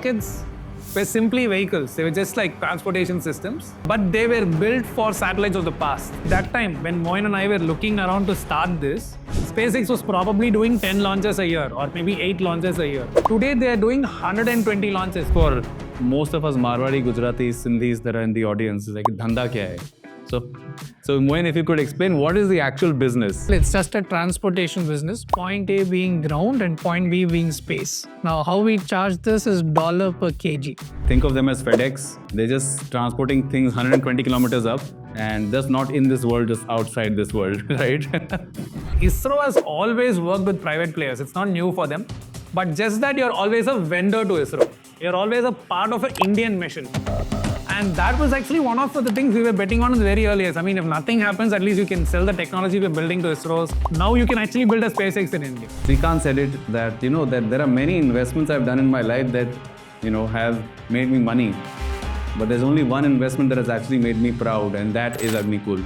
rockets were simply vehicles. They were just like transportation systems, but they were built for satellites of the past. That time, when Moin and I were looking around to start this, SpaceX was probably doing 10 launches a year or maybe 8 launches a year. Today, they are doing 120 launches. For most of us Marwari, Gujaratis, Sindhis that are in the audience, like, dhanda kya hai? So Moin, if you could explain, what is the actual business? It's just a transportation business, point A being ground and point B being space. Now, how we charge this is $1 per kg. Think of them as FedEx. They're just transporting things 120 kilometers up and just not in this world, just outside this world, right? ISRO has always worked with private players. It's not new for them. But just that you're always a vendor to ISRO. You're always a part of an Indian mission. And that was actually one of the things we were betting on in the very earliest. I mean, if nothing happens, at least you can sell the technology we're building to ISROs. Now you can actually build a SpaceX in India. Srikant said it that, that there are many investments I've done in my life that, have made me money. But there's only one investment that has actually made me proud, and that is Agnikul.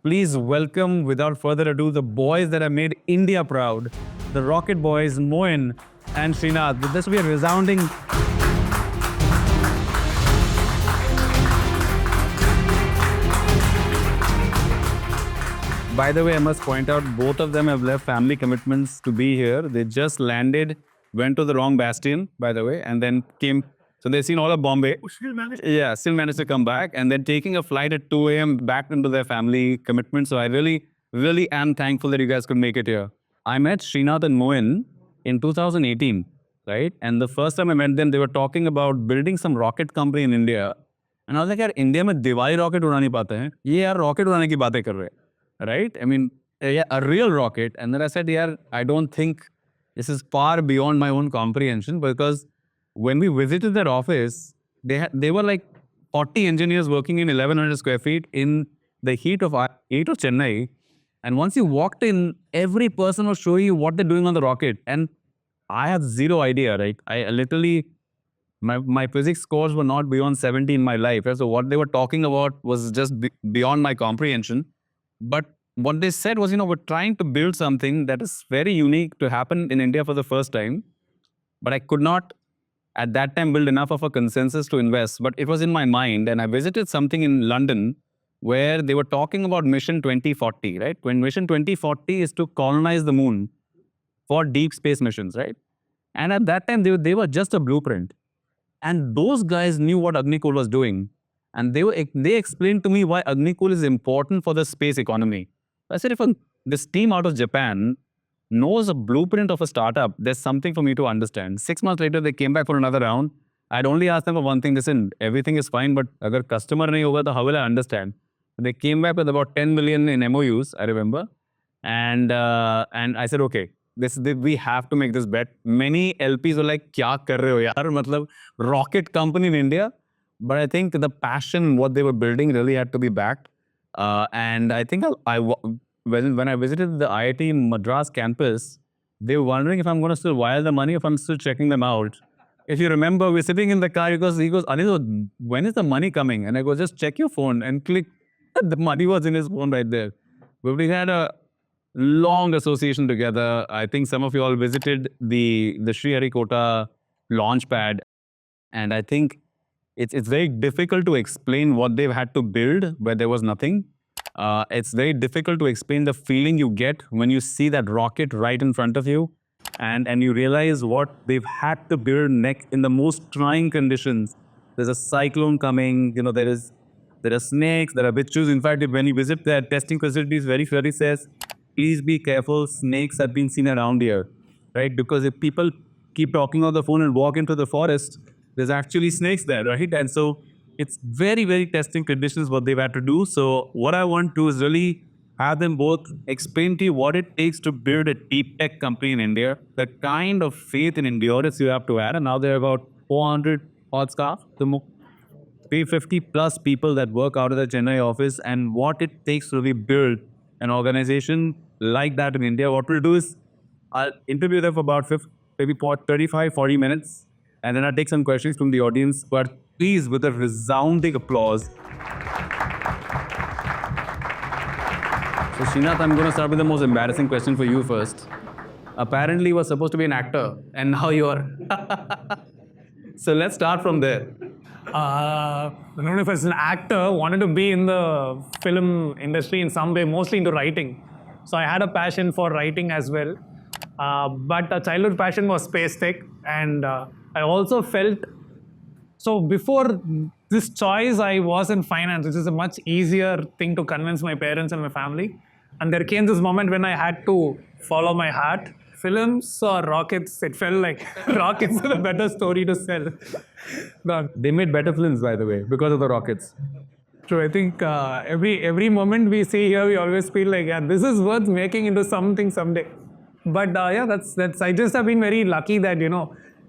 Please welcome, without further ado, the boys that have made India proud, the Rocket Boys, Moin and Srinath. With this will be a resounding... By the way, I must point out, both of them have left family commitments to be here. They just landed, went to the wrong bastion, by the way, and then came... So they've seen all of Bombay. Still managed to come back, and then taking a flight at 2 a.m. back into their family commitment. So I really am thankful that you guys could make it here. I met Srinath and Moin in 2018, right? And the first time I met them, they were talking about building some rocket company in India. And I was like, yaar, India mein Diwali rocket उड़ा नहीं पाते हैं. ये यार rocket उड़ाने की बातें कर रहे हैं, right? I mean, yeah, a real rocket. And then I said, yaar, I don't think this is far beyond my own comprehension, because when we visited their office, they were like 40 engineers working in 1,100 square feet in the heat of Chennai. And once you walked in, every person will show you what they're doing on the rocket. And I have zero idea, right? I literally, my physics scores were not beyond 70 in my life. Right? So what they were talking about was just beyond my comprehension. But what they said was, we're trying to build something that is very unique to happen in India for the first time. But I could not at that time build enough of a consensus to invest, but it was in my mind. And I visited something in London where they were talking about Mission 2040, right? When Mission 2040 is to colonize the moon for deep space missions, right? And at that time, they were just a blueprint. And those guys knew what Agnikul was doing. And they explained to me why Agnikul is important for the space economy. I said, if this team out of Japan knows a blueprint of a startup, there's something for me to understand. 6 months later, they came back for another round. I'd only asked them for one thing. Listen, everything is fine, but agar customer nahi hoga, to how will I understand? They came back with about 10 million in MOUs, I remember. And I said, okay, we have to make this bet. Many LPs were like, kya kar rahe ho yaar? Matlab, rocket company in India. But I think the passion, what they were building really had to be backed. And I think when I visited the IIT Madras campus, they were wondering if I'm going to still wire the money, if I'm still checking them out. If you remember, we're sitting in the car, he goes, Anirudh, when is the money coming? And I go, just check your phone and click. The money was in his phone right there. But we had a long association together. I think some of you all visited the Sriharikota launch pad. And I think it's very difficult to explain what they've had to build where there was nothing. It's very difficult to explain the feeling you get when you see that rocket right in front of you, and you realize what they've had to build in the most trying conditions. There's a cyclone coming, there are snakes, there are bichus. In fact, when you visit their testing facilities, very clearly says, please be careful, snakes have been seen around here, right? Because if people keep talking on the phone and walk into the forest, there's actually snakes there, right? And so it's very, very testing conditions what they've had to do. So what I want to is really have them both explain to you what it takes to build a deep tech company in India, the kind of faith and endurance you have to add. And now there are about 400 odd staff, 350 plus people that work out of the Chennai office, and what it takes to really build an organization like that in India. What we'll do is I'll interview them for about 35, 40 minutes, and then I'll take some questions from the audience. But please, with a resounding applause. So Srinath, I'm going to start with the most embarrassing question for you first. Apparently, you were supposed to be an actor, and now you are. So let's start from there. I don't know if as an actor, wanted to be in the film industry in some way, mostly into writing. So I had a passion for writing as well. But a childhood passion was space tech. And I also felt, so before this choice, I was in finance, which is a much easier thing to convince my parents and my family. And there came this moment when I had to follow my heart. Films or rockets, it felt like rockets are a better story to sell. But They made better films, by the way, because of the rockets. true, I think every moment we see here, we always feel like, yeah, this is worth making into something someday. But yeah, that's. I just have been very lucky that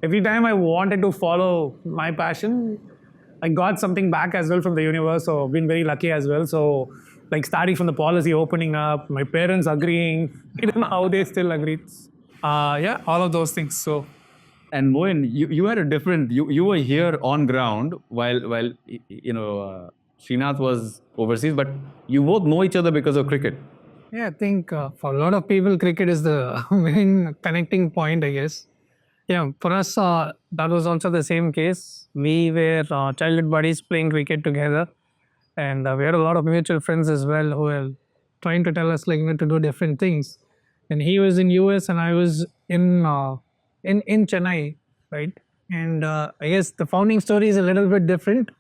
every time I wanted to follow my passion, I got something back as well from the universe. So I've been very lucky as well. So like starting from the policy opening up, my parents agreeing, I don't know how they still agree. Yeah, all of those things. So And Moin, you had a different. You were here on ground while Srinath was overseas, but you both know each other because of cricket. Yeah, I think for a lot of people, cricket is the main connecting point, I guess. Yeah, for us, that was also the same case. We were childhood buddies playing cricket together, and we had a lot of mutual friends as well who were trying to tell us to do different things. And he was in US, and I was in Chennai, right? And I guess the founding story is a little bit different,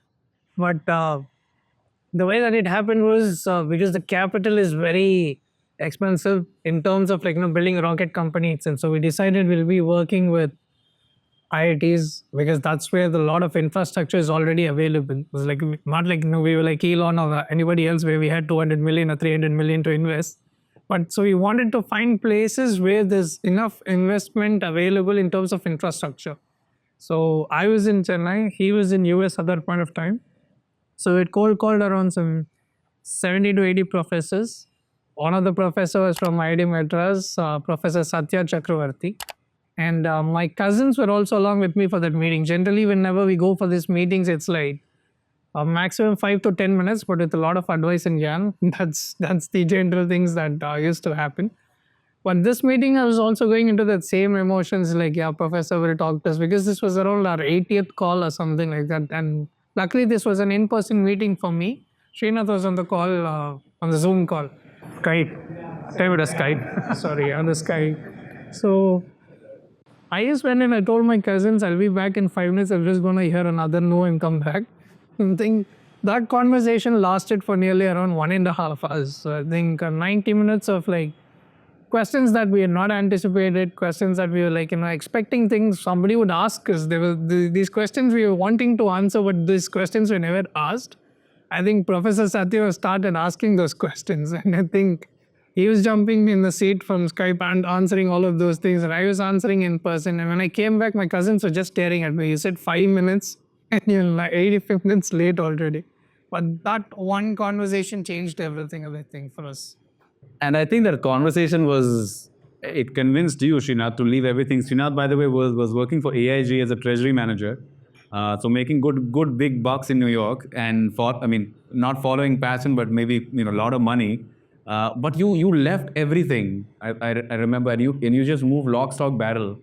but the way that it happened was because the capital is very expensive in terms of building a rocket company, and so we decided we'll be working with IITs because that's where the lot of infrastructure is already available. It was not we were like Elon or anybody else where we had 200 million or 300 million to invest. But so we wanted to find places where there's enough investment available in terms of infrastructure. So I was in Chennai, he was in US at that point of time. So it cold called around some 70 to 80 professors. One of the professors was from IIT Madras, Professor Satya Chakravarti. And my cousins were also along with me for that meeting. Generally, whenever we go for these meetings, it's like maximum 5 to 10 minutes, but with a lot of advice and yarn. That's the general things that used to happen. But this meeting, I was also going into that same emotions, yeah, professor will talk to us, because this was around our 80th call or something like that. And luckily, this was an in-person meeting for me. Srinath was on the call, on the Zoom call. Skype. Tell me the Skype. Sorry, on the Skype. So I just went and I told my cousins, I'll be back in 5 minutes. I'm just going to hear another no and come back. I think that conversation lasted for nearly around 1.5 hours. So I think 90 minutes of questions that we had not anticipated, questions that we were expecting things somebody would ask us. There were these questions we were wanting to answer, but these questions were never asked. I think Professor Satya started asking those questions, and I think he was jumping in the seat from Skype and answering all of those things, and I was answering in person. And when I came back, my cousins were just staring at me. You said 5 minutes, and you're 85 minutes late already. But that one conversation changed everything, I think, for us. And I think that conversation it convinced you, Srinath, to leave everything. Srinath, by the way, was working for AIG as a treasury manager. So making good big bucks in New York, and not following passion, but maybe a lot of money. But you left everything. I remember, and you just moved lock, stock, barrel.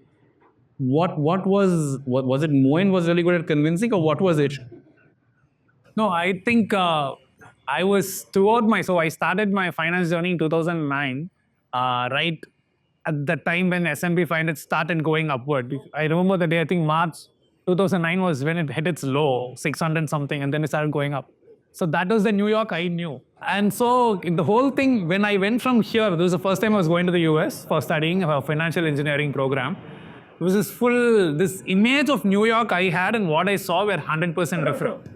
What was it? Moin was really good at convincing, or what was it? no, I think I was so I started my finance journey in 2009, right at the time when S&P 500 started going upward. I remember the day, I think March 2009 was when it hit its low, 600 something, and then it started going up. So that was the New York I knew. And so in the whole thing, when I went from here, this was the first time I was going to the US for studying a financial engineering program. It was this image of New York I had, and what I saw were 100% different.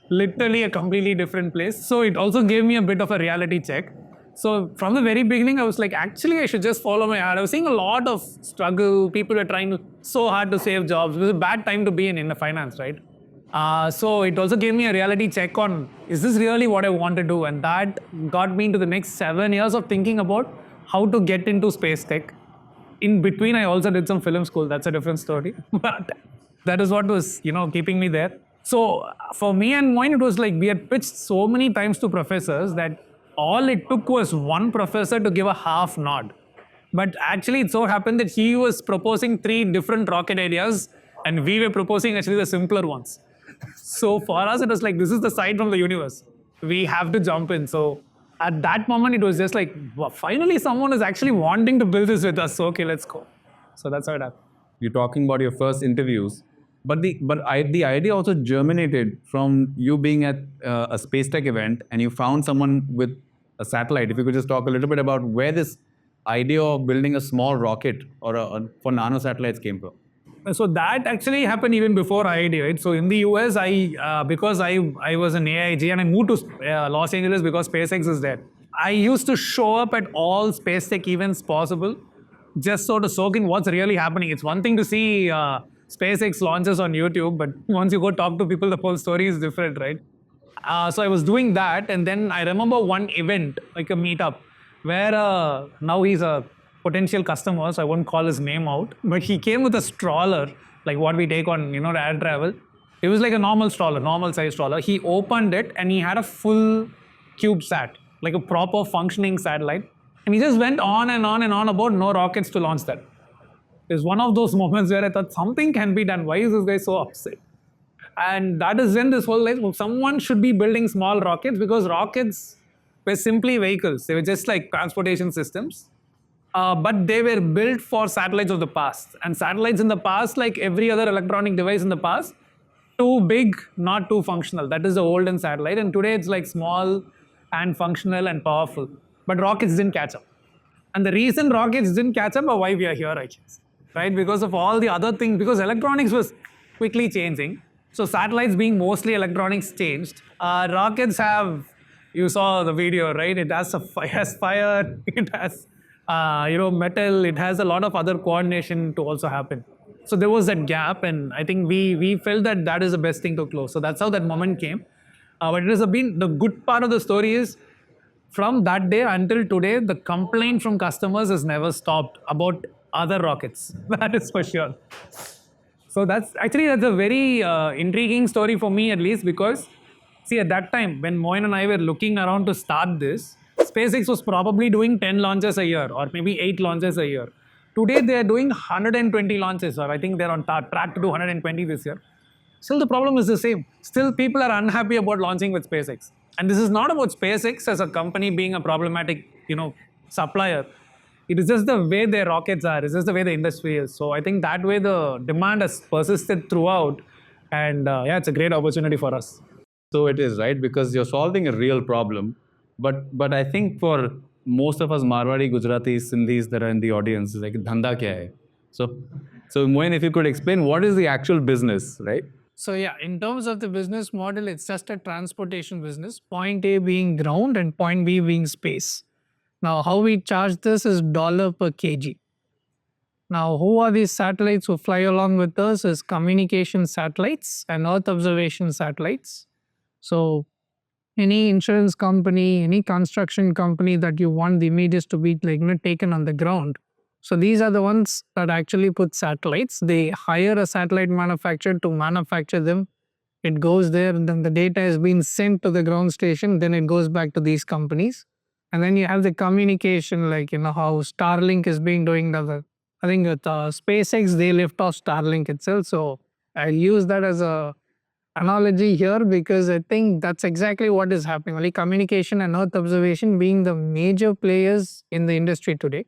Literally a completely different place. So it also gave me a bit of a reality check. So from the very beginning, I was like, actually, I should just follow my heart. I was seeing a lot of struggle. People were trying so hard to save jobs. It was a bad time to be in the finance, right? So it also gave me a reality check on, is this really what I want to do? And that got me into the next 7 years of thinking about how to get into space tech. In between, I also did some film school. That's a different story. But that is what was, keeping me there. So for me and Moin, it was like we had pitched so many times to professors that all it took was one professor to give a half nod. But actually, it so happened that he was proposing 3 different rocket ideas, and we were proposing actually the simpler ones. So for us, it was like, this is the side from the universe. We have to jump in. So at that moment, it was just like, wow, finally, someone is actually wanting to build this with us. So, okay, let's go. So that's how it happened. You're talking about your first interviews, but the idea also germinated from you being at a space tech event and you found someone with a satellite. If you could just talk a little bit about where this idea of building a small rocket or for nano satellites came from. So that actually happened even before IIT, right? So in the US, because I was an AIG and I moved to Los Angeles because SpaceX is there. I used to show up at all space tech events possible, just sort of soak in what's really happening. It's one thing to see SpaceX launches on YouTube, but once you go talk to people, the whole story is different, right? So I was doing that, and then I remember one event, like a meetup, where now he's a potential customer, so I won't call his name out, but he came with a stroller, like what we take on, air travel. It was like a normal stroller, normal size stroller. He opened it and he had a full CubeSat, like a proper functioning satellite. And he just went on and on and on about no rockets to launch that. It's one of those moments where I thought something can be done. Why is this guy so upset? And that is when this whole life, someone should be building small rockets, because rockets were simply vehicles. They were just like transportation systems. But they were built for satellites of the past. And satellites in the past, like every other electronic device in the past, too big, not too functional. That is the olden satellite. And today it's like small and functional and powerful. But rockets didn't catch up. And the reason rockets didn't catch up are why we are here, I guess. Right? Because of all the other things, because electronics was quickly changing. So satellites being mostly electronics changed. Rockets have, you saw the video, right? It has fire, it has metal, it has a lot of other coordination to also happen. So there was that gap, and I think we felt that is the best thing to close. So that's how that moment came. But it has been, the good part of the story is, from that day until today, the complaint from customers has never stopped about other rockets. That is for sure. So that's a very intriguing story for me, at least, because see, at that time when Moin and I were looking around to start this, SpaceX was probably doing 10 launches a year or maybe 8 launches a year. Today they are doing 120 launches, or I think they're on track to do 120 this year. Still the problem is the same. Still people are unhappy about launching with SpaceX. And this is not about SpaceX as a company being a problematic, supplier. It is just the way their rockets are. It's just the way the industry is. So I think that way the demand has persisted throughout. And it's a great opportunity for us. So it is, right? Because you're solving a real problem. But I think for most of us Marwari, Gujaratis, Sindhis that are in the audience, it's like, dhanda kya hai? So Moin, if you could explain what is the actual business, right? So yeah, in terms of the business model, it's just a transportation business. Point A being ground and point B being space. Now, how we charge this is $1 per kg. Now, who are these satellites who fly along with us? Is communication satellites and Earth observation satellites. So any insurance company, any construction company that you want the images to be taken on the ground. So these are the ones that actually put satellites. They hire a satellite manufacturer to manufacture them. It goes there, and then the data is being sent to the ground station. Then it goes back to these companies. And then you have the communication, how Starlink is being doing. I think with SpaceX, they lift off Starlink itself. So I use that as a analogy here because I think that's exactly what is happening. Only communication and Earth observation being the major players in the industry today.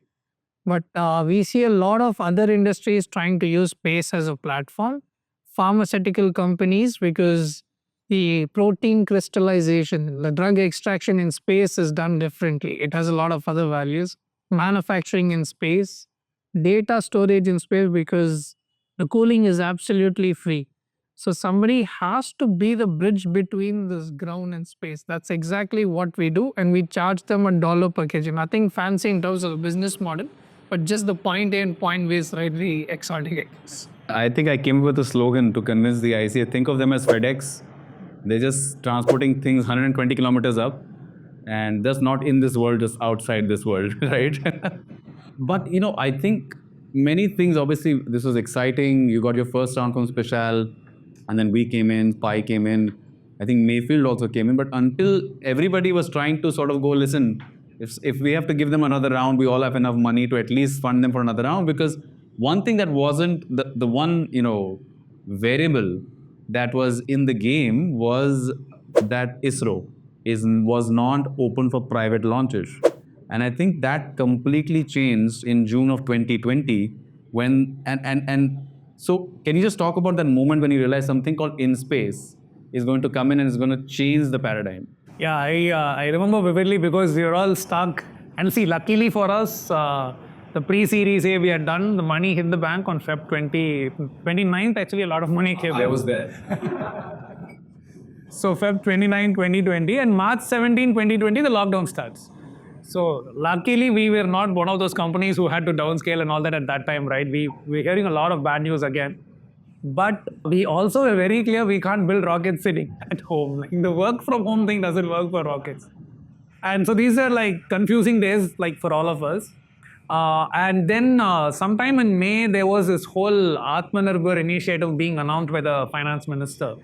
But we see a lot of other industries trying to use space as a platform. Pharmaceutical companies, because the protein crystallization, the drug extraction in space is done differently. It has a lot of other values. Manufacturing in space, data storage in space, because the cooling is absolutely free. So somebody has to be the bridge between this ground and space. That's exactly what we do, and we charge them $1 per kg. Nothing fancy in terms of the business model, but just the point A and point B is slightly exotic. I think I came up with a slogan to convince the IC. Think of them as FedEx. They're just transporting things 120 kilometers up, and just not in this world, just outside this world, right? But I think many things. Obviously, this was exciting. You got your first round from Special, and then we came in. Pi came in. I think Mayfield also came in. But until everybody was trying to sort of go, listen, if we have to give them another round, we all have enough money to at least fund them for another round. Because one thing that wasn't the one variable that was in the game was that ISRO was not open for private launches. And I think that completely changed in June of 2020 when and so can you just talk about that moment when you realized something called in space is going to come in and is going to change the paradigm? Yeah, I remember vividly because we were all stuck. And see, luckily for us, the pre-series A we had done, the money hit the bank on Feb 29th. Actually, a lot of money came. I was there. So Feb 29, 2020 and March 17, 2020, the lockdown starts. So luckily we were not one of those companies who had to downscale and all that at that time, right? We're hearing a lot of bad news again. But we also were very clear we can't build rockets sitting at home. Like the work from home thing doesn't work for rockets. And so these are like confusing days like for all of us. And then sometime in May, there was this whole Atmanirbhar initiative being announced by the finance minister.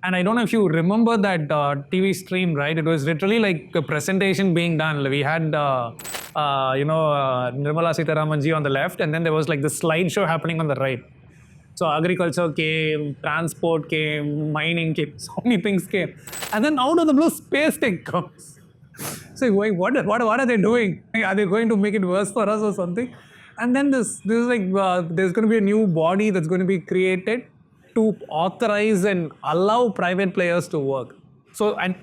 And I don't know if you remember that TV stream, right? It was literally like a presentation being done. We had, Nirmala Sitharaman ji on the left, and then there was like the slideshow happening on the right. So agriculture came, transport came, mining came, so many things came. And then out of the blue, space tech comes. So what are they doing? Are they going to make it worse for us or something? And then this is like, there's going to be a new body that's going to be created to authorize and allow private players to work. So, and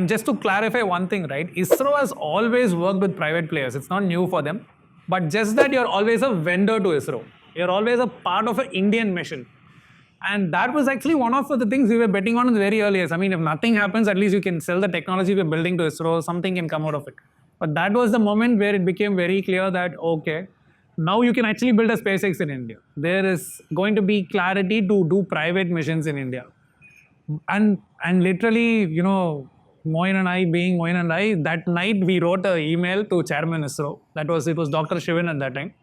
just to clarify one thing, right? ISRO has always worked with private players. It's not new for them. But just that you're always a vendor to ISRO. You're always a part of an Indian mission. And that was actually one of the things we were betting on in the very earliest. I mean, if nothing happens, at least you can sell the technology we're building to ISRO, something can come out of it. But that was the moment where it became very clear that, okay, now you can actually build a SpaceX in India. There is going to be clarity to do private missions in India. And literally, Moin and I, that night we wrote an email to Chairman ISRO. It was Dr. Shivan at that time,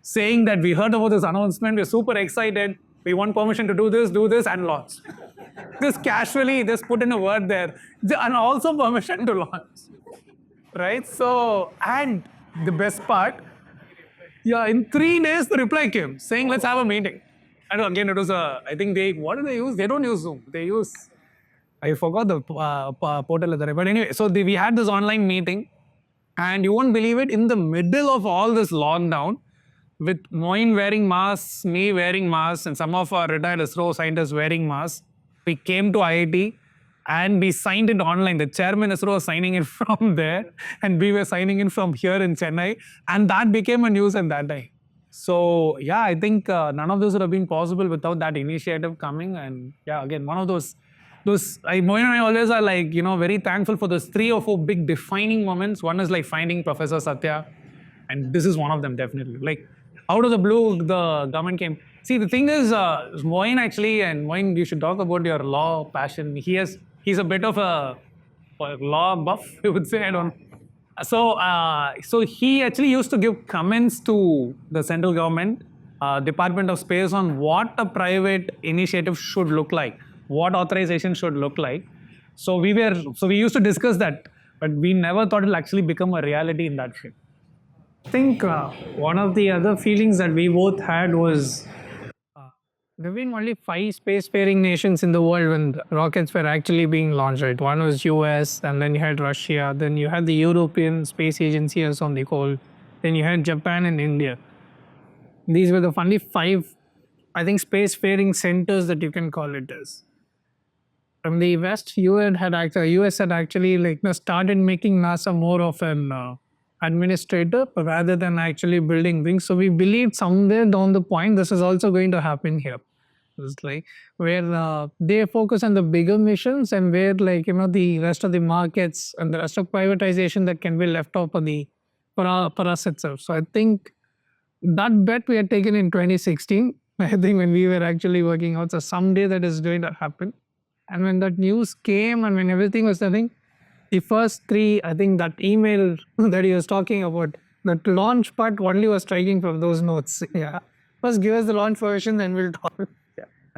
saying that we heard about this announcement, we're super excited, we want permission to do this, and launch. Just casually, just put in a word there, and also permission to launch. Right? So, and the best part, in 3 days, the reply came saying, let's have a meeting. And again, it was I think what do they use? They don't use Zoom. They use, I forgot the portal. But anyway, so we had this online meeting, and you won't believe it, in the middle of all this lockdown, with Moin wearing masks, me wearing masks, and some of our retired ISRO scientists wearing masks, we came to IIT and we signed it online. The chairman ISRO was signing it from there, and we were signing in from here in Chennai, and that became a news at that time. So yeah, I think none of this would have been possible without that initiative coming. And yeah, again, one of those Moin and I always are like, very thankful for those 3 or 4 big defining moments. One is like finding Professor Satya, and this is one of them definitely. Like out of the blue, the government came. See, the thing is, Moin actually, and Moin, you should talk about your law passion. He's a bit of a law buff, you would say. I don't know. So he actually used to give comments to the central government, Department of Space, on what a private initiative should look like, what authorization should look like. So we used to discuss that, but we never thought it'll actually become a reality in that shape. I think one of the other feelings that we both had was there have been only 5 spacefaring nations in the world when the rockets were actually being launched, right? One was US, and then you had Russia, then you had the European Space Agency as on the whole, then you had Japan and India. These were the only 5, I think, spacefaring centers that you can call it as. From the West, US had actually started making NASA more of an administrator rather than actually building things. So we believed somewhere down the point this is also going to happen here. It's like where they focus on the bigger missions, and where the rest of the markets and the rest of privatization that can be left off for us itself. So I think that bet we had taken in 2016, I think, when we were actually working out, so someday that is going to happen. And when that news came and when everything was, I think, The first three, I think that email that he was talking about, that launch part only was striking from those notes. Yeah. First give us the launch version, then we'll talk.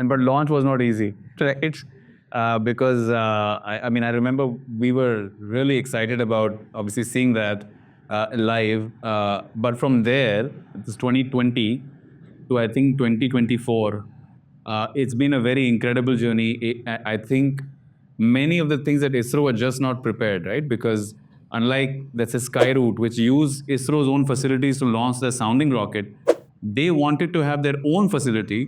But launch was not easy. It's because I mean I remember we were really excited about obviously seeing that live. But from there, it's 2020 to I think 2024. It's been a very incredible journey. I think many of the things that ISRO were just not prepared, right? Because unlike let's say Skyroot, which use ISRO's own facilities to launch their sounding rocket, they wanted to have their own facility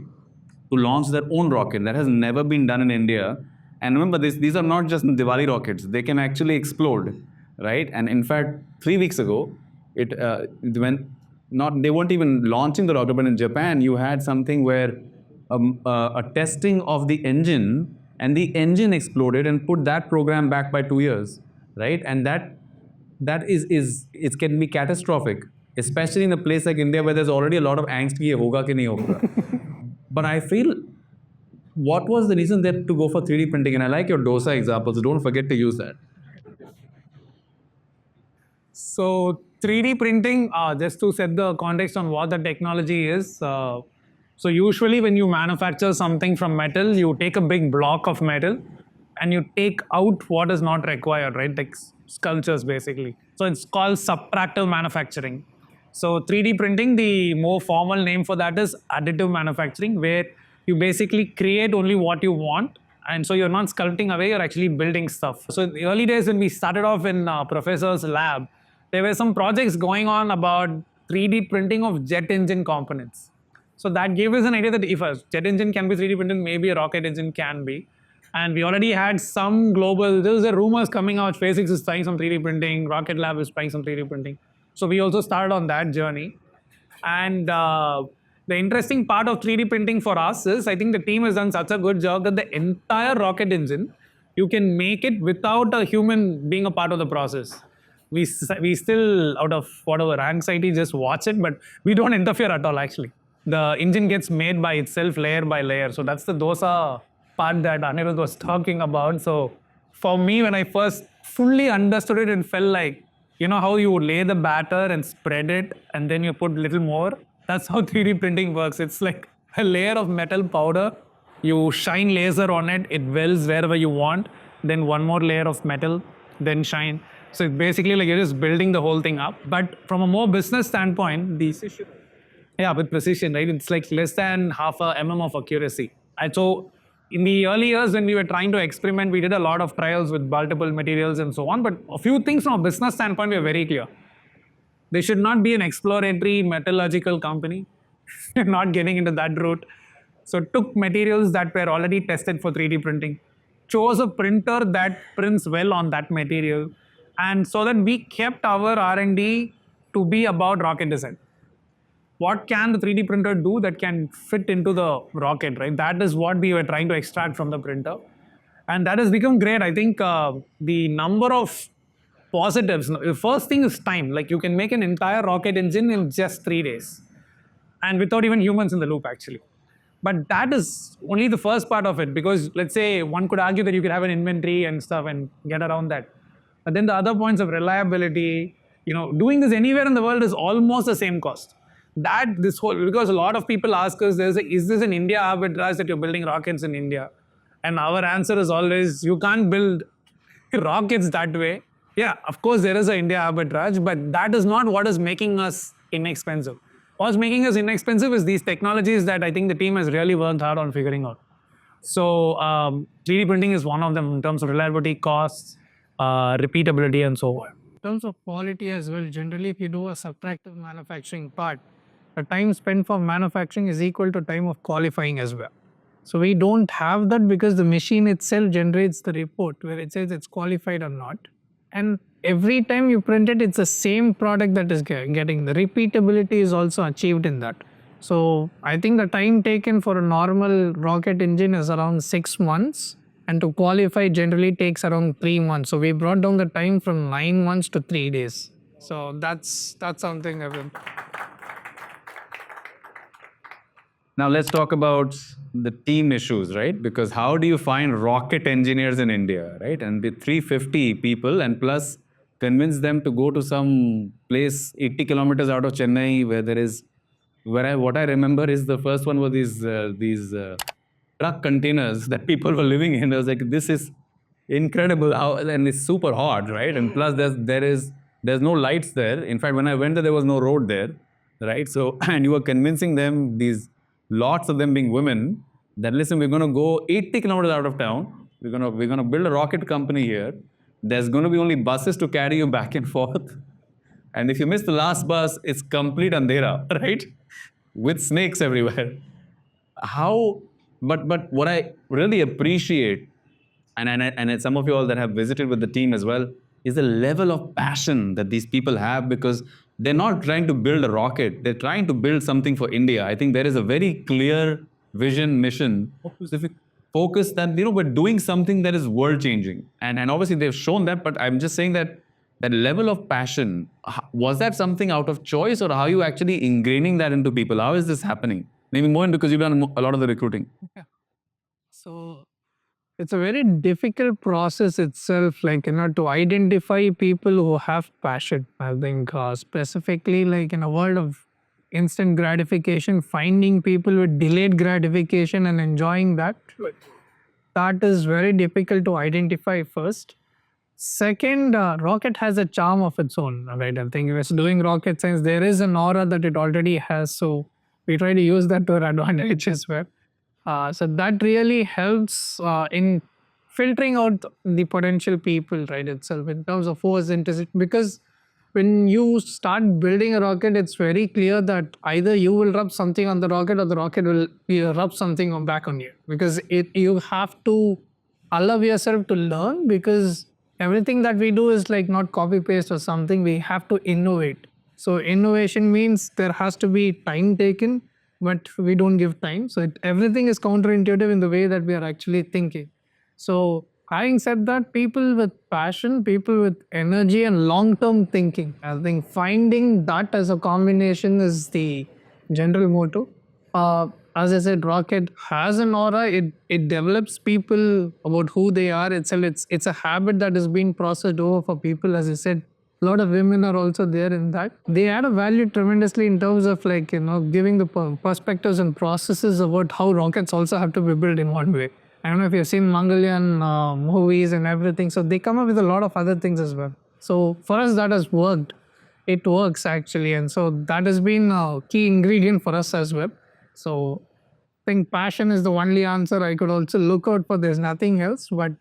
to launch their own rocket. That has never been done in India. And remember, these are not just Diwali rockets; they can actually explode, right? And in fact, 3 weeks ago, when not they weren't even launching the rocket, but in Japan, you had something where a testing of the engine, and the engine exploded and put that program back by 2 years, right? And that is it can be catastrophic, especially in a place like India where there's already a lot of angst ki ye hoga ki nahi hoga. But I feel, what was the reason there to go for 3D printing? And I like your Dosa example, so don't forget to use that. So 3D printing, just to set the context on what the technology is. So usually when you manufacture something from metal, you take a big block of metal and you take out what is not required, right? Like sculptures basically. So it's called subtractive manufacturing. So 3D printing, the more formal name for that is additive manufacturing, where you basically create only what you want. And so you're not sculpting away, you're actually building stuff. So in the early days when we started off in professor's lab, there were some projects going on about 3D printing of jet engine components. So that gave us an idea that if a jet engine can be 3D printed, maybe a rocket engine can be. And we already had some global, there was a rumors coming out, SpaceX is trying some 3D printing, Rocket Lab is trying some 3D printing. So we also started on that journey. And the interesting part of 3D printing for us is, I think the team has done such a good job that the entire rocket engine, you can make it without a human being a part of the process. We still, out of whatever anxiety, just watch it, but we don't interfere at all actually. The engine gets made by itself layer by layer. So that's the Dosa part that Anirudh was talking about. So for me, when I first fully understood it and felt like, you know how you lay the batter and spread it and then you put little more? That's how 3D printing works. It's like a layer of metal powder. You shine laser on it, it welds wherever you want. Then one more layer of metal, then shine. So it's basically like you're just building the whole thing up. But from a more business standpoint, with precision, right? It's like less than half a mm of accuracy. And so in the early years when we were trying to experiment, we did a lot of trials with multiple materials and so on. But a few things from a business standpoint were very clear. They should not be an exploratory metallurgical company. We're not getting into that route. So took materials that were already tested for 3D printing, chose a printer that prints well on that material, and so that we kept our R&D to be about rocket design. What can the 3D printer do that can fit into the rocket, right? That is what we were trying to extract from the printer. And that has become great. I think the number of positives, the first thing is time. Like you can make an entire rocket engine in just 3 days and without even humans in the loop actually. But that is only the first part of it, because let's say one could argue that you could have an inventory and stuff and get around that. But then the other points of reliability, doing this anywhere in the world is almost the same cost. Because a lot of people ask us, is this an India arbitrage that you're building rockets in India? And our answer is always, you can't build rockets that way. Yeah, of course there is an India arbitrage, but that is not what is making us inexpensive. What's making us inexpensive is these technologies that I think the team has really worked hard on figuring out. So 3D printing is one of them in terms of reliability, costs, repeatability, and so on. In terms of quality as well, generally if you do a subtractive manufacturing part, the time spent for manufacturing is equal to time of qualifying as well. So we don't have that because the machine itself generates the report where it says it's qualified or not. And every time you print it, it's the same product that is getting. The repeatability is also achieved in that. So I think the time taken for a normal rocket engine is around 6 months. And to qualify generally takes around 3 months. So we brought down the time from 9 months to 3 days. So that's something I've been. Now let's talk about the team issues, right? Because how do you find rocket engineers in India, right? And with 350 people and plus convince them to go to some place 80 kilometers out of Chennai where there is, what I remember is the first one was these truck containers that people were living in. I was like, this is incredible, and it's super hot, right? And plus there's no lights there. In fact, when I went there was no road there, right? So, and you were convincing them, lots of them being women, that listen, we're going to go 80 kilometers out of town. We're going to build a rocket company here. There's going to be only buses to carry you back and forth. And if you miss the last bus, it's complete andhera, right? With snakes everywhere. But what I really appreciate, and some of you all that have visited with the team as well, is the level of passion that these people have, because they're not trying to build a rocket. They're trying to build something for India. I think there is a very clear vision, mission, specific focus that, we're doing something that is world changing. And obviously they've shown that, but I'm just saying that level of passion, was that something out of choice, or how are you actually ingraining that into people? How is this happening? Maybe Moin, because you've done a lot of the recruiting. Yeah. So it's a very difficult process itself, to identify people who have passion. I think specifically in a world of instant gratification, finding people with delayed gratification and enjoying that is very difficult to identify first. Second, rocket has a charm of its own, right? I think if it's doing rocket science, there is an aura that it already has. So we try to use that to our advantage as well. So that really helps in filtering out the potential people, right, itself, in terms of who is interested. Because when you start building a rocket, it's very clear that either you will rub something on the rocket or the rocket will rub something back on you. Because you have to allow yourself to learn, because everything that we do is not copy paste or something. We have to innovate. So innovation means there has to be time taken, but we don't give time. So everything is counterintuitive in the way that we are actually thinking. So having said that, people with passion, people with energy and long-term thinking, I think finding that as a combination is the general motto. As I said, rocket has an aura. It develops people about who they are. It's a habit that is being processed over for people. As I said, a lot of women are also there in that. They add a value tremendously in terms of giving the perspectives and processes about how rockets also have to be built in one way. I don't know if you've seen Mongolian movies and everything. So they come up with a lot of other things as well. So for us, that has worked. It works actually. And so that has been a key ingredient for us as well. So I think passion is the only answer I could also look out for. There's nothing else. But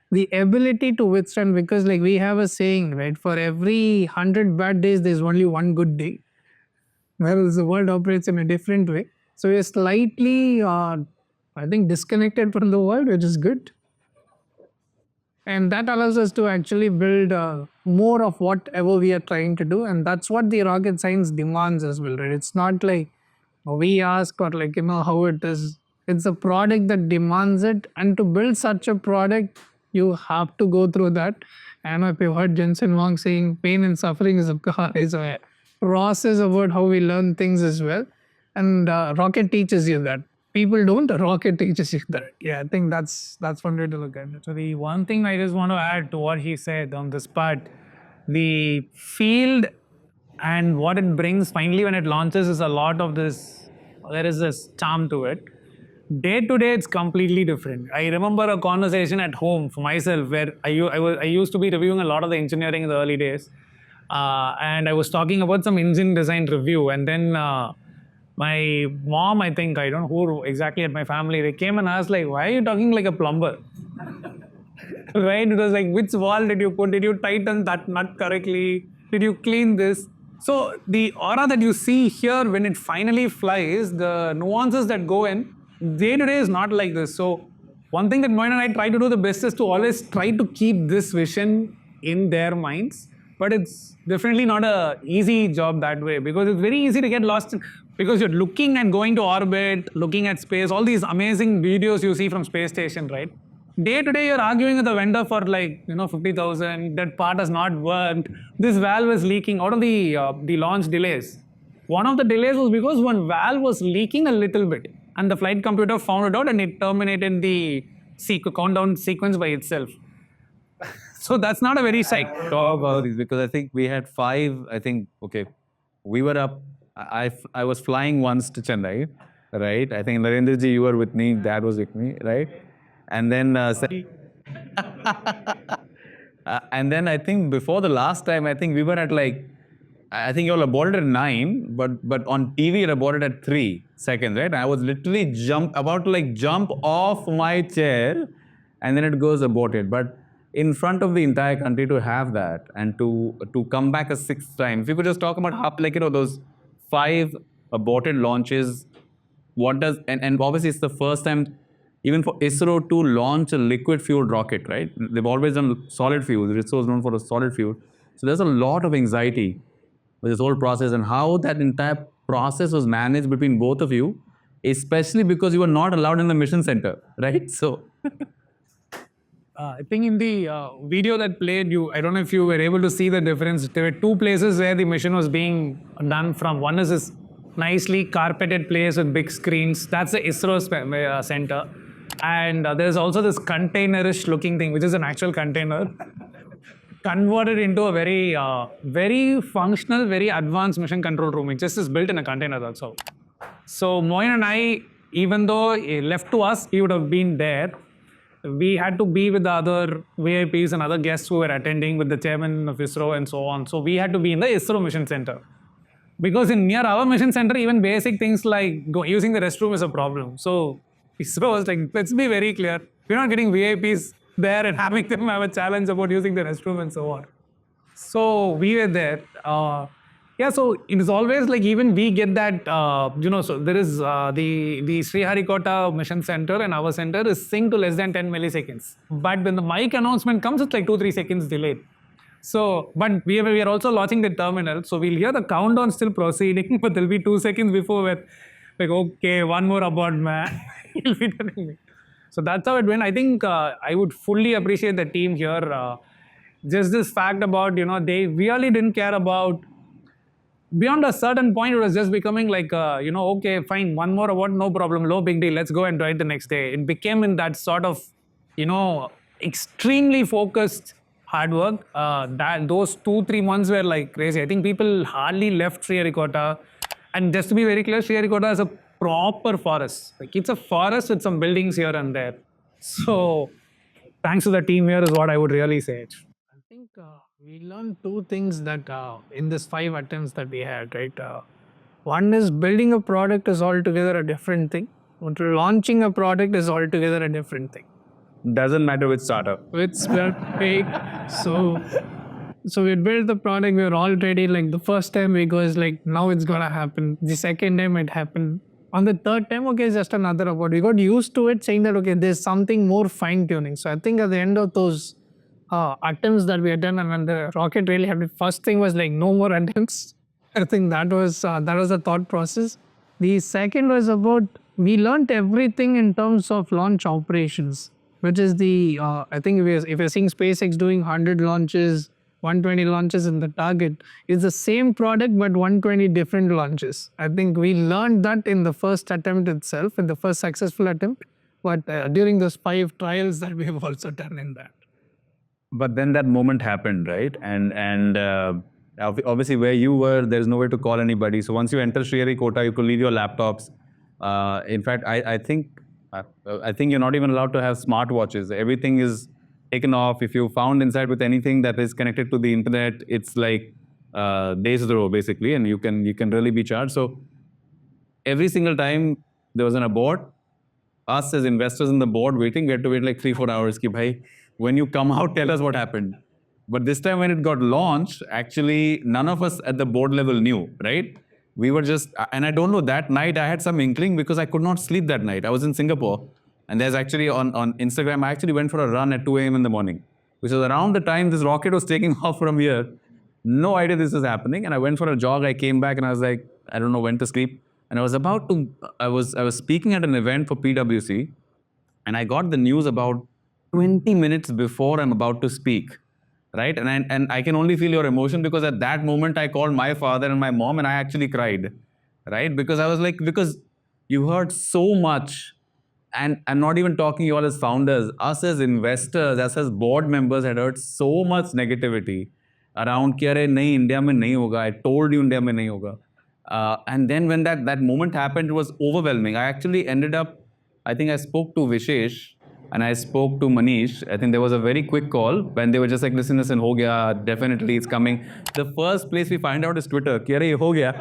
the ability to withstand, because we have a saying, right? For every 100 bad days, there's only one good day. Whereas the world operates in a different way. So we're slightly, disconnected from the world, which is good. And that allows us to actually build more of whatever we are trying to do. And that's what the rocket science demands as well, right? It's not we ask or how it is. It's a product that demands it. And to build such a product, you have to go through that. I don't know if you've heard Jensen Wang saying pain and suffering is a process about how we learn things as well. And rocket teaches you that. People don't, rocket teaches you that. Yeah, I think that's one way to look at it. So the one thing I just want to add to what he said on this part, the field and what it brings finally when it launches is a lot of this, there is this charm to it. Day to day, it's completely different. I remember a conversation at home for myself where I used to be reviewing a lot of the engineering in the early days. And I was talking about some engine design review. And then my mom, I don't know who exactly at my family, they came and asked, why are you talking like a plumber? Right? It was which valve did you put? Did you tighten that nut correctly? Did you clean this? So the aura that you see here when it finally flies, the nuances that go in, day to day is not like this. So one thing that Moin and I try to do the best is to always try to keep this vision in their minds. But it's definitely not an easy job that way, because it's very easy to get lost because you're looking and going to orbit, looking at space, all these amazing videos you see from space station, right? Day to day, you're arguing with the vendor for 50,000, that part has not worked, this valve is leaking. Out of the launch delays, one of the delays was because one valve was leaking a little bit. and the flight computer found it out and it terminated the countdown sequence by itself. So that's not a very psych. Talk about this because I think we had 5. I think we were up. I was flying once to Chennai, right? I think Narendraji, you were with me. Dad was with me, right? And then and then I think before the last time, I think we were at I think you all aborted at 9, but on TV it aborted at 3 seconds, right? I was literally about to jump off my chair, and then it goes aborted. But in front of the entire country to have that and to come back a 6th time, if you could just talk about how those 5 aborted launches, what does and obviously it's the first time even for ISRO to launch a liquid fueled rocket, right? They've always done solid fuel. ISRO is known for a solid fuel. So there's a lot of anxiety with this whole process and how that entire process was managed between both of you, especially because you were not allowed in the mission center, right? So I think in the video that played, I don't know if you were able to see the difference. There were 2 places where the mission was being done from. One is this nicely carpeted place with big screens. That's the ISRO center. And there's also this containerish looking thing, which is an actual container, converted into a very, very functional, very advanced mission control room. It just is built in a container, that's all. So Moin and I, even though left to us, he would have been there. We had to be with the other VIPs and other guests who were attending with the chairman of ISRO and so on. So we had to be in the ISRO mission center. Because near our mission center, even basic things like using the restroom is a problem. So ISRO was like, let's be very clear. We're not getting VIPs there and having them have a challenge about using the restroom and so on. So we were there. So it is always even we get that, so there is the Sriharikota mission center and our center is synced to less than 10 milliseconds. But when the mic announcement comes, it's 2-3 seconds delayed. So, but we are also launching the terminal, so we'll hear the countdown still proceeding, but there'll be 2 seconds before we're okay, one more abort, man. He'll be telling me. So that's how it went. I think I would fully appreciate the team here. Just this fact about, they really didn't care about. Beyond a certain point, it was just becoming okay, fine, one more award, no problem, no big deal, let's go and try it the next day. It became in that sort of, extremely focused hard work. Those 2-3 months were crazy. I think people hardly left Sriharikota. And just to be very clear, Sriharikota is a proper forest. It's a forest with some buildings here and there. So thanks to the team here is what I would really say. I think we learned 2 things that in this 5 attempts that we had, right? One is building a product is altogether a different thing. Launching a product is altogether a different thing. doesn't matter which startup. It's fake. So we built the product. We were all ready. The first time we go is now it's gonna happen. The second time it happened. On the third time, okay, it's just another award. We got used to it, saying that okay, there's something more fine tuning. So I think at the end of those attempts that we had done, and when the rocket really happened, first thing was no more attempts. I think that was the thought process. The second was about we learned everything in terms of launch operations, which is I think if you're seeing SpaceX doing 100 launches, 120 launches in the target, it's the same product but 120 different launches. I think we learned that in the first attempt itself, in the first successful attempt, but during those 5 trials that we have also done in that. But then that moment happened, right? And obviously where you were, there's no way to call anybody. So once you enter Sriharikota, you could leave your laptops. In fact, I think you're not even allowed to have smartwatches. Everything is taken off. If you found inside with anything that is connected to the internet, it's like days row basically, and you can really be charged. So every single time there was an abort, us as investors in the board waiting, we had to wait 3-4 hours. Ki bhai, when you come out, tell us what happened. But this time when it got launched, actually none of us at the board level knew, right? We were just, and I don't know, that night I had some inkling because I could not sleep that night. I was in Singapore. And there's actually on Instagram, I actually went for a run at 2 a.m. in the morning, which was around the time this rocket was taking off from here. No idea this is happening. And I went for a jog. I came back and I was like, I don't know when to sleep. And I was speaking at an event for PwC, and I got the news about 20 minutes before I'm about to speak, right? And I can only feel your emotion because at that moment I called my father and my mom and I actually cried, right? Because I was because You heard so much, and I'm not even talking you all as founders, us as investors, us as board members had heard so much negativity around कि अरे नहीं India में नहीं होगा. I told you India में नहीं होगा. And then when that moment happened, it was overwhelming. I actually ended up, I think I spoke to Vishesh and I spoke to Manish. I think there was a very quick call when they were just like, listen, ho gaya, definitely it's coming. The first place we find out is Twitter, कि अरे ये हो गया.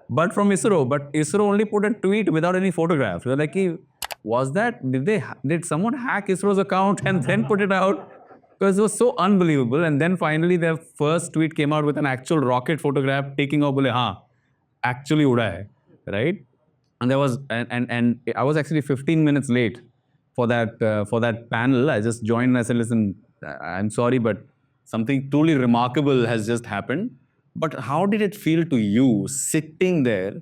But from ISRO. But ISRO only put a tweet without any photographs. We're like, was that, did someone hack ISRO's account and then put it out? Because it was so unbelievable. And then finally their first tweet came out with an actual rocket photograph taking off, bole, haan, actually uda hai, right? And there was, and I was actually 15 minutes late for that panel. I just joined and I said, listen, I'm sorry, but something truly remarkable has just happened. But how did it feel to you sitting there,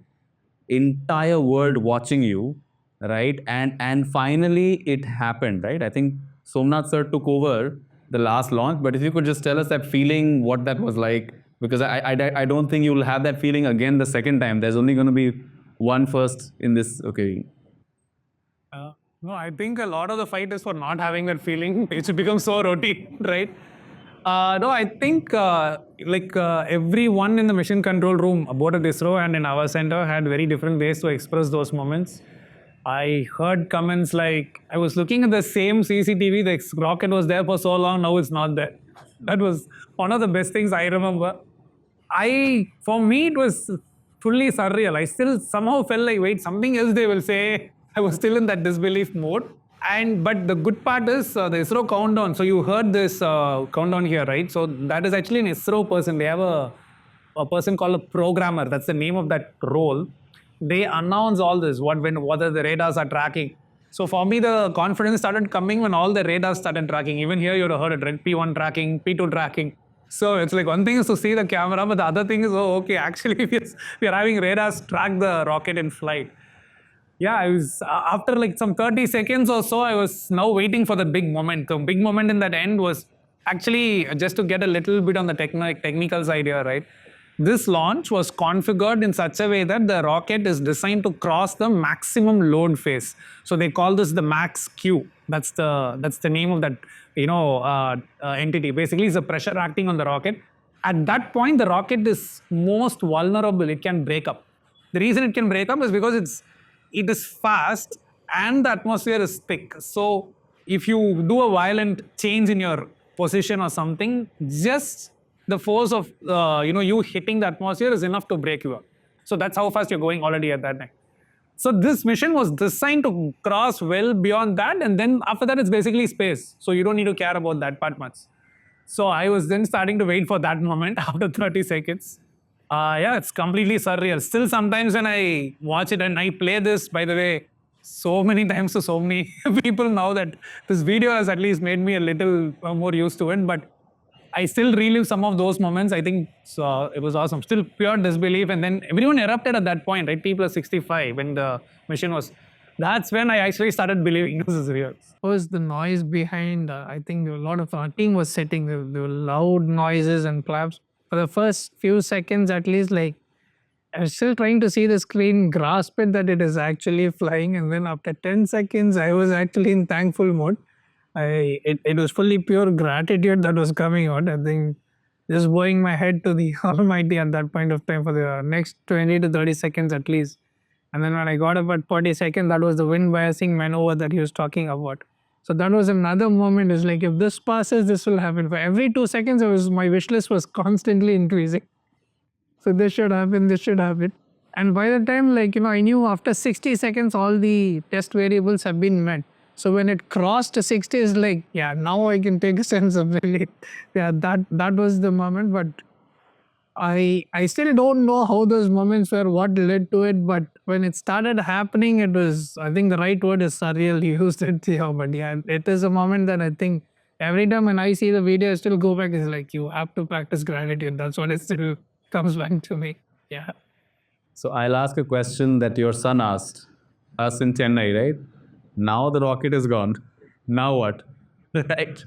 entire world watching you, right? And finally it happened, right? I think Somnath sir took over the last launch, but if you could just tell us that feeling, what that was like, because I don't think you'll have that feeling again the second time. There's only going to be one first in this. Okay. No, I think a lot of the fight is for not having that feeling. It should become so routine, right? No, I think everyone in the mission control room, both at ISRO and in our center, had very different ways to express those moments. I heard comments like, I was looking at the same CCTV, the rocket was there for so long, now it's not there. That was one of the best things I remember. For me, it was fully surreal. I still somehow felt like, wait, something else they will say. I was still in that disbelief mode. But the good part is the ISRO countdown. So you heard this countdown here, right? So that is actually an ISRO person. They have a person called a programmer. That's the name of that role. They announce all this, whether the radars are tracking. So for me, the confidence started coming when all the radars started tracking. Even here, you would have heard it, right? P1 tracking, P2 tracking. So it's like one thing is to see the camera, but the other thing is, oh, okay, actually we are having radars track the rocket in flight. Yeah, I was, after like some 30 seconds or so, I was now waiting for the big moment. The big moment in that end was actually just to get a little bit on the technical side here, right? This launch was configured in such a way that the rocket is designed to cross the maximum load phase. So they call this the max Q. That's the name of that entity. Basically, it's the pressure acting on the rocket. At that point, the rocket is most vulnerable. It can break up. The reason it can break up is because it is fast and the atmosphere is thick. So if you do a violent change in your position or something, just the force of you hitting the atmosphere is enough to break you up. So that's how fast you're going already at that time. So this mission was designed to cross well beyond that, and then after that it's basically space. So you don't need to care about that part much. So I was then starting to wait for that moment after 30 seconds. Yeah, it's completely surreal. Still sometimes when I watch it, and I play this, by the way, so many times to so many people now that this video has at least made me a little more used to it, but I still relive some of those moments. I think it was awesome. Still pure disbelief. And then everyone erupted at that point, right? T+65 when the mission was. That's when I actually started believing this is real. Was the noise behind, I think a lot of our team was setting, there were loud noises and claps. For the first few seconds at least, like, I was still trying to see the screen, grasp it that it is actually flying. And then after 10 seconds, I was actually in thankful mode. It was fully pure gratitude that was coming out. I think just bowing my head to the Almighty at that point of time for the next 20 to 30 seconds at least. And then when I got up at 40 seconds, that was the wind biasing maneuver that he was talking about. So that was another moment. It's like, if this passes, this will happen. For every 2 seconds, my wish list was constantly increasing. So this should happen, this should happen. And by the time, I knew after 60 seconds, all the test variables have been met. So when it crossed to 60, it's like, yeah, now I can take a sense of relief. Yeah, that was the moment. But I still don't know how those moments were, what led to it. But when it started happening, it was, I think the right word is surreal. You used it here. But yeah, it is a moment that I think every time when I see the video, I still go back. It's like, you have to practice gratitude. That's what it still comes back to me. Yeah. So I'll ask a question that your son asked us in Chennai, right? Now the rocket is gone. Now what? Right?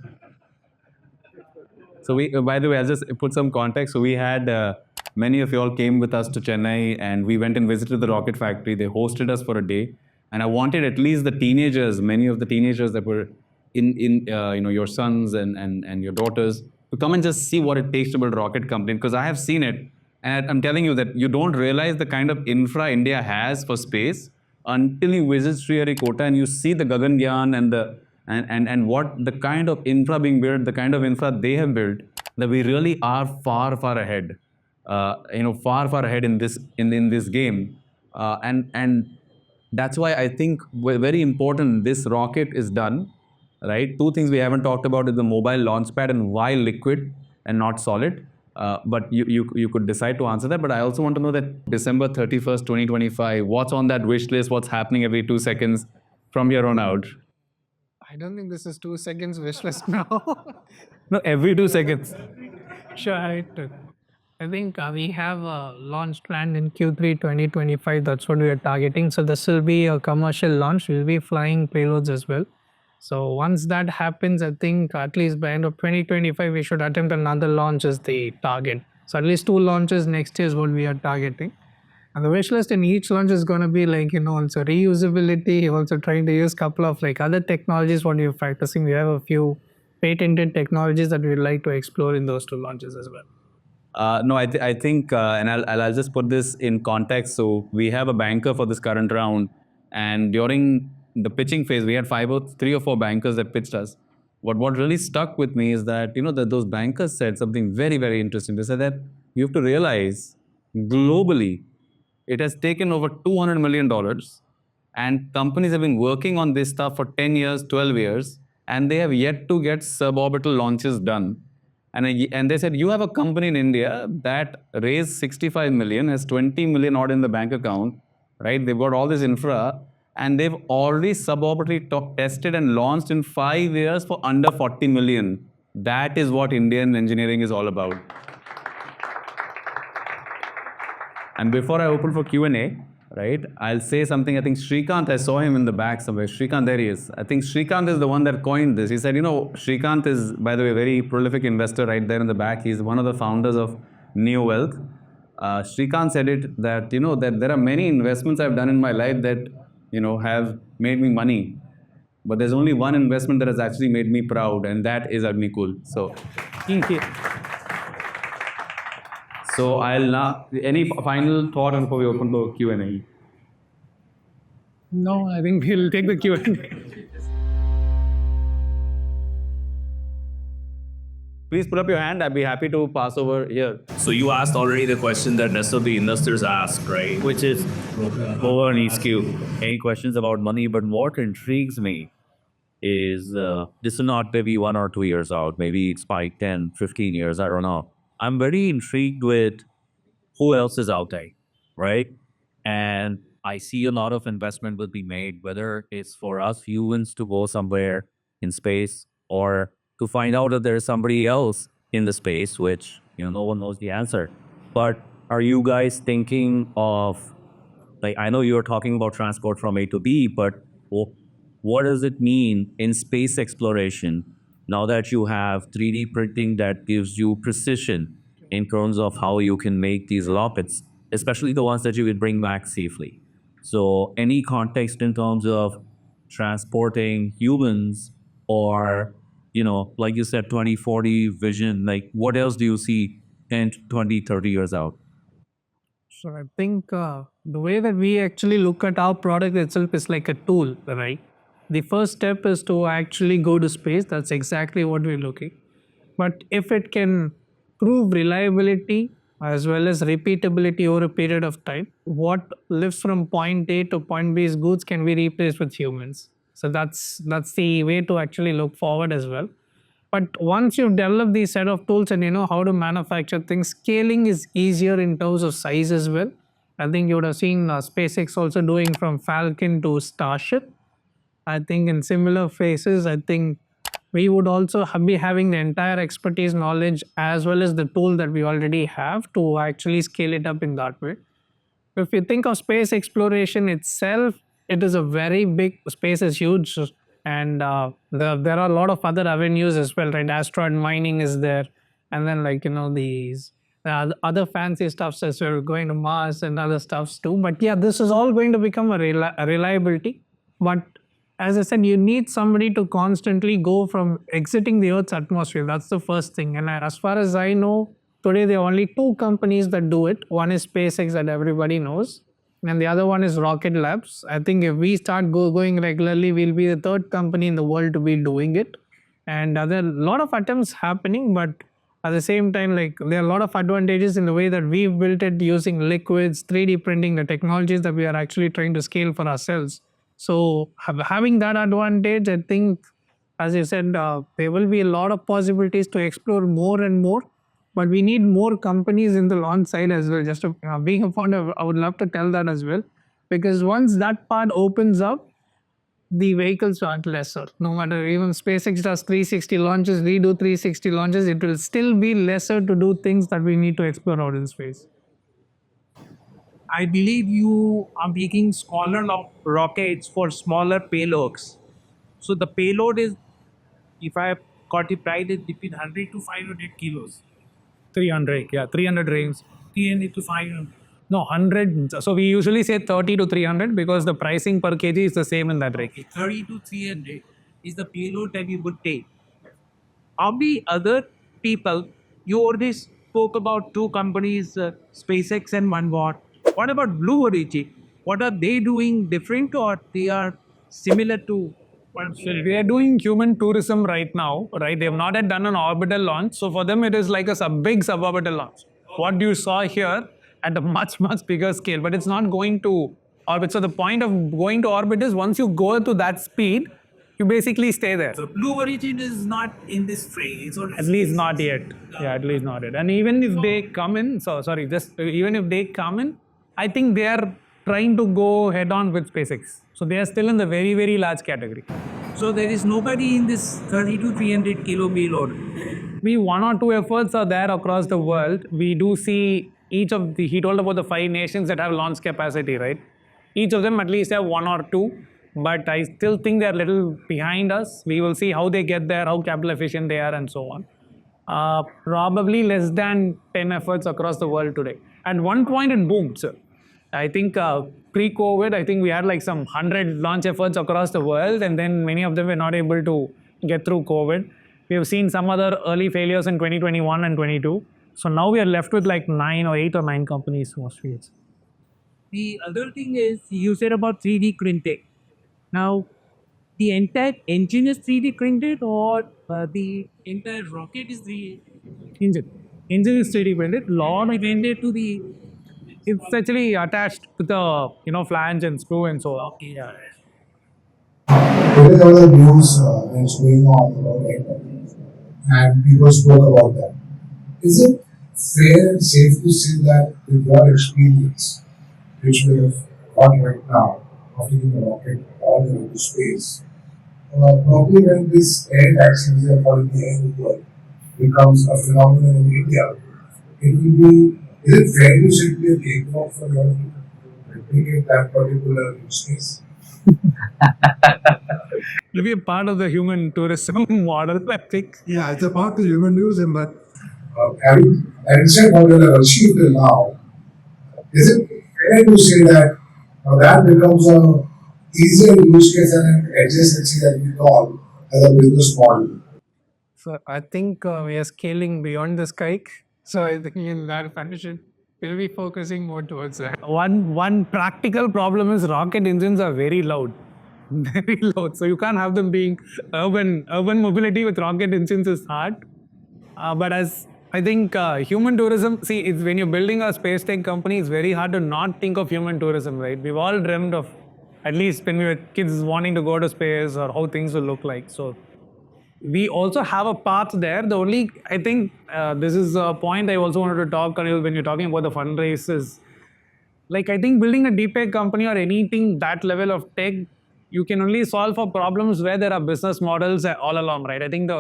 So by the way, I'll just put some context. So we had Many of you all came with us to Chennai, and we went and visited the rocket factory. They hosted us for a day, and I wanted at least the teenagers, many of the teenagers that were in your sons and your daughters, to come and just see what it takes to build a rocket company, because I have seen it, and I'm telling you that you don't realize the kind of infra India has for space until you visit Sriharikota and you see the Gaganyaan and what the kind of infra being built, the kind of infra they have built, that we really are far ahead. Far ahead in this game, and that's why I think very important this rocket is done, right? Two things we haven't talked about is the mobile launchpad and why liquid and not solid. But you could decide to answer that. But I also want to know that December 31st, 2025, what's on that wish list? What's happening every 2 seconds from here on out? I don't think this is 2 seconds wish list now. No, every 2 seconds. Sure, I think we have a launch planned in Q3 2025. That's what we are targeting. So this will be a commercial launch. We'll be flying payloads as well. So once that happens, I think at least by end of 2025, we should attempt another launch as the target. So at least 2 launches next year is what we are targeting. And the wish list in each launch is going to be also reusability, also trying to use a couple of other technologies what you're practicing. We have a few patented technologies that we'd like to explore in those 2 launches as well. No, I think, and I'll just put this in context. So we have a banker for this current round, and during the pitching phase, we had 3 or 4 bankers that pitched us. What really stuck with me is that that those bankers said something very interesting. They said that you have to realize globally, it has taken over $200 million, and companies have been working on this stuff for 10 years, 12 years, and they have yet to get suborbital launches done. And they said, you have a company in India that raised 65 million, has 20 million odd in the bank account, right? They've got all this infra, and they've already suborbitally tested and launched in 5 years for under 40 million. That is what Indian engineering is all about. And before I open for Q&A, right, I'll say something. I think Srikanth, I saw him in the back somewhere. Srikanth, there he is. I think Srikanth is the one that coined this. He said, Srikanth is, by the way, a very prolific investor right there in the back. He's one of the founders of Neo Wealth. Srikanth said it that, that there are many investments I've done in my life that, have made me money. But there's only one investment that has actually made me proud, and that is Agnikul. So I'll now, any final thought before we open the Q&A? No, I think we'll take the Q&A. Please put up your hand. I'd be happy to pass over here. So you asked already the question that rest of the investors asked, right? Which is over on ESQ. Any questions about money? But what intrigues me is this is not maybe 1 or 2 years out. Maybe it's 5, 10, 15 years. I don't know. I'm very intrigued with who else is out there, right? And I see a lot of investment will be made, whether it's for us humans to go somewhere in space or to find out that there's somebody else in the space, which no one knows the answer. But are you guys thinking of, I know you're talking about transport from A to B, but what does it mean in space exploration now that you have 3D printing that gives you precision in terms of how you can make these rockets, especially the ones that you will bring back safely? So any context in terms of transporting humans or, like you said, 2040 vision, what else do you see 10, 20, 30 years out? So I think the way that we actually look at our product itself is like a tool, right? The first step is to actually go to space. That's exactly what we're looking. But if it can prove reliability as well as repeatability over a period of time, what lives from point A to point B's goods can be replaced with humans. So that's the way to actually look forward as well. But once you've developed these set of tools and you know how to manufacture things, scaling is easier in terms of size as well. I think you would have seen SpaceX also doing from Falcon to Starship. I think in similar phases, I think we would also be having the entire expertise, knowledge, as well as the tool that we already have to actually scale it up in that way. If you think of space exploration itself, it is a very big, space is huge, and there are a lot of other avenues as well, right? Asteroid mining is there, and then these other fancy stuffs as we're going to Mars and other stuffs too. But yeah, this is all going to become a reliability. But as I said, you need somebody to constantly go from exiting the Earth's atmosphere. That's the first thing. And as far as I know, today there are only two companies that do it. One is SpaceX that everybody knows, and the other one is Rocket Labs. I think if we start going regularly, we'll be the third company in the world to be doing it. And there are a lot of attempts happening, but at the same time, like there are a lot of advantages in the way that we've built it using liquids, 3D printing, the technologies that we are actually trying to scale for ourselves. So having that advantage, I think, as you said, there will be a lot of possibilities to explore more and more. But we need more companies in the launch side as well. Just to, being a founder, I would love to tell that as well, because once that part opens up, the vehicles aren't lesser. No matter even SpaceX does 360 launches, we do 360 launches, it will still be lesser to do things that we need to explore out in space. I believe you are making smaller rockets for smaller payloads. So the payload is, if I got it right, is between 100 to 500 kilos. 300, yeah, 300 range. 300 to 500. No, 100. So we usually say 30 to 300 because the pricing per kg is the same in that range. 30 to 300 is the payload that you would take. How many other people, you already spoke about two companies, SpaceX and OneWatt. What about Blue Origin? What are they doing different, or they are similar to? So we are doing human tourism right now, right? They have not yet done an orbital launch. So for them, it is like a big suborbital launch. What you saw here at a much, much bigger scale, but it's not going to orbit. So the point of going to orbit is once you go to that speed, you basically stay there. So Blue Origin is not in this phase, or At least not yet. Yeah, at least not yet. And even if they come in, even if they come in, I think they are trying to go head on with SpaceX. So they are still in the very, very large category. So there is nobody in this 30 to 300 kilo payload. We one or two efforts are there across the world. We do see he told about the 5 nations that have launch capacity, right? Each of them at least have 1 or 2, but I still think they're a little behind us. We will see how they get there, how capital efficient they are, and so on. Probably less than 10 efforts across the world today. At one point it boomed, sir. I think pre-COVID, I think we had like some 100 launch efforts across the world, and then many of them were not able to get through COVID. We have seen some other early failures in 2021 and 22. So now we are left with like 8 or 9 companies mostly. The other thing is, you said about 3D printing. Now, the entire engine is 3D printed, or the entire rocket is the Engine is 3D printed. lawn rendered to the. It's actually attached to the flange and screw and so on. Yeah. There was a news that's going on about it, and people spoke about that. Is it fair and safe to say that with your experience, which we have got right now, of taking a rocket all the way to space, probably when this air taxis are calling the air world becomes a phenomenon in India, it will be. Is it fair to say it will be a cakewalk for your replicate that particular use case? It will be a part of the human tourism model, I think. Yeah, it's a part of human tourism, but Having said what you have achieved till now, is it fair to say that that becomes a easier use case and an adjacency that we call as a business model? So I think we are scaling beyond the sky. So I think in that fashion, we'll be focusing more towards that. One practical problem is rocket engines are very loud. Very loud. So you can't have them being urban mobility with rocket engines is hard. But as I think human tourism, it's when you're building a space tech company, it's very hard to not think of human tourism, right? We've all dreamed of, at least when we were kids, wanting to go to space or how things will look like. So we also have a path there. The only, I think, this is a point I also wanted to talk, Anil, when you're talking about the fundraisers. Like, I think building a deep tech company or anything that level of tech, you can only solve for problems where there are business models all along, right? I think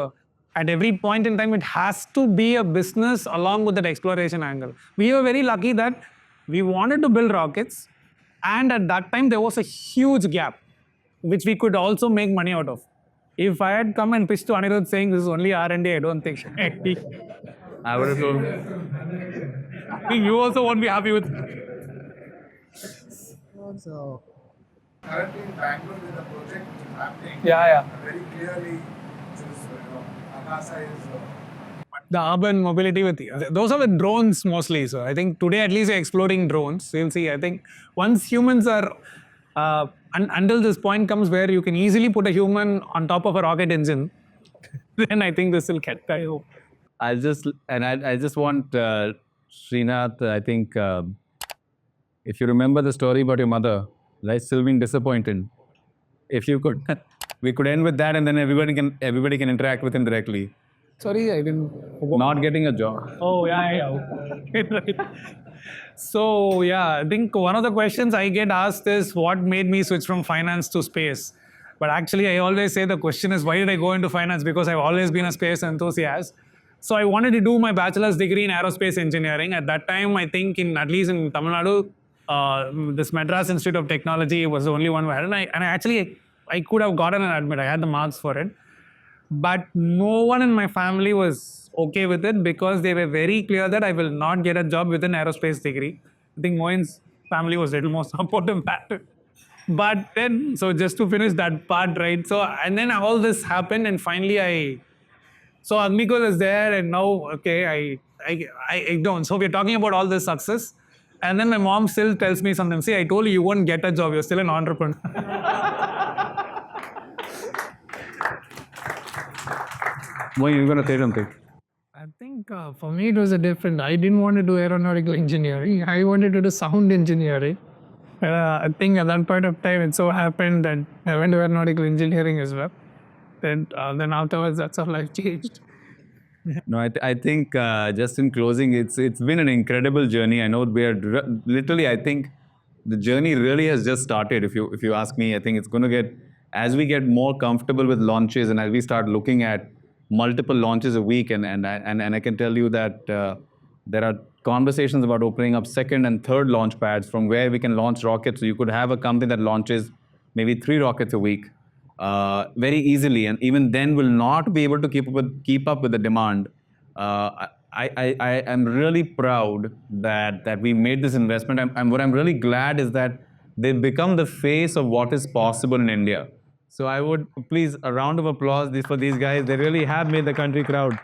at every point in time, it has to be a business along with that exploration angle. We were very lucky that we wanted to build rockets, and at that time, there was a huge gap, which we could also make money out of. If I had come and pitched to Anirudh saying this is only R&D, I don't think I would have told. I think you also won't be happy with. Currently in Bangalore, with the project which is happening, Yeah. very clearly, which is, NASA is. The urban mobility with those are with drones mostly. So I think today at least we're exploring drones. So you'll see. I think once humans are until this point comes where you can easily put a human on top of a rocket engine, then I think this will get. I hope. I just want Srinath. I think if you remember the story about your mother, right, still being disappointed. If you could, we could end with that, and then everybody can interact with him directly. Sorry, I didn't. Not getting a job. Oh yeah. So yeah, I think one of the questions I get asked is what made me switch from finance to space. But actually, I always say the question is why did I go into finance? Because I've always been a space enthusiast. So I wanted to do my bachelor's degree in aerospace engineering. At that time, I think at least in Tamil Nadu, this Madras Institute of Technology was the only one where, and I could have gotten an admit. I had the marks for it. But no one in my family was okay with it because they were very clear that I will not get a job with an aerospace degree. I think Moin's family was a little more supportive of that. But then, so just to finish that part, right? So, and then all this happened, and finally so Agnikul is there, and now, okay, I don't. So we're talking about all this success. And then my mom still tells me something. See, I told you won't get a job. You're still an entrepreneur. Well, you're going to say something. I think for me it was a different. I didn't want to do aeronautical engineering. I wanted to do sound engineering. I think at that point of time it so happened that I went to aeronautical engineering as well. Then afterwards that's how life changed. No, I think just in closing, it's been an incredible journey. I know we are literally. I think the journey really has just started. If you ask me, I think it's going to get, as we get more comfortable with launches and as we start looking at multiple launches a week, and I can tell you that there are conversations about opening up second and third launch pads from where we can launch rockets. So you could have a company that launches maybe 3 rockets a week. Very easily, and even then will not be able to keep up with the demand. I am really proud that we made this investment. And what I'm really glad is that they've become the face of what is possible in India. So I would please a round of applause for these guys. They really have made the country proud.